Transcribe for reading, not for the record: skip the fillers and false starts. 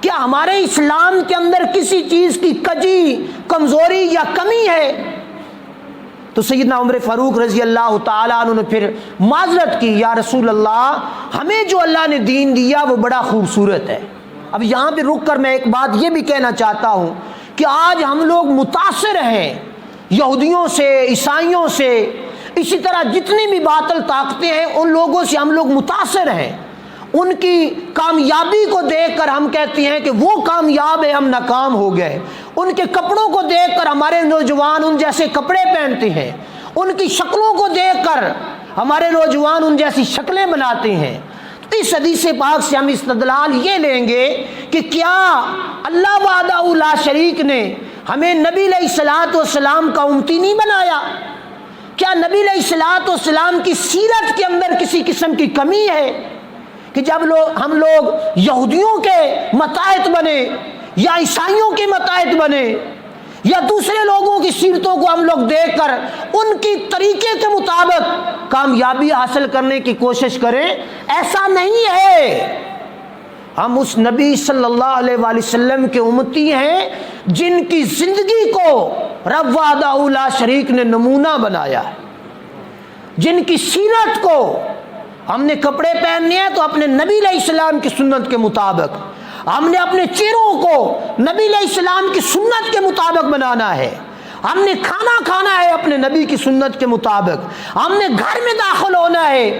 کیا ہمارے اسلام کے اندر کسی چیز کی کجی، کمزوری یا کمی ہے؟ تو سیدنا عمر فاروق رضی اللہ تعالیٰ عنہ نے پھر معذرت کی، یا رسول اللہ ہمیں جو اللہ نے دین دیا وہ بڑا خوبصورت ہے۔ اب یہاں پہ رک کر میں ایک بات یہ بھی کہنا چاہتا ہوں کہ آج ہم لوگ متاثر ہیں یہودیوں سے، عیسائیوں سے، اسی طرح جتنی بھی باطل طاقتیں ہیں ان لوگوں سے ہم لوگ متاثر ہیں۔ ان کی کامیابی کو دیکھ کر ہم کہتے ہیں کہ وہ کامیاب ہے، ہم ناکام ہو گئے۔ ان کے کپڑوں کو دیکھ کر ہمارے نوجوان ان جیسے کپڑے پہنتے ہیں، ان کی شکلوں کو دیکھ کر ہمارے نوجوان ان جیسی شکلیں بناتے ہیں۔ تو اس حدیث پاک سے ہم استدلال یہ لیں گے کہ کیا اللہ وحدہ لا شریک نے ہمیں نبی علیہ الصلوۃ والسلام کا امتی نہیں بنایا؟ کیا نبی علیہ الصلوۃ والسلام کی سیرت کے اندر کسی قسم کی کمی ہے کہ جب ہم لوگ یہودیوں کے متاحت بنے یا عیسائیوں کے متاحت بنے یا دوسرے لوگوں کی سیرتوں کو ہم لوگ دیکھ کر ان کی طریقے کے مطابق کامیابی حاصل کرنے کی کوشش کریں؟ ایسا نہیں ہے۔ ہم اس نبی صلی اللہ علیہ وآلہ وسلم کے امتی ہیں جن کی زندگی کو رب وحدہ لا شریک نے نمونہ بنایا ہے، جن کی سیرت کو ہم نے کپڑے پہننے ہیں تو اپنے نبی علیہ السلام کی سنت کے مطابق، ہم نے اپنے چہروں کو نبی علیہ السلام کی سنت کے مطابق بنانا ہے، ہم نے کھانا کھانا ہے اپنے نبی کی سنت کے مطابق، ہم نے گھر میں داخل ہونا ہے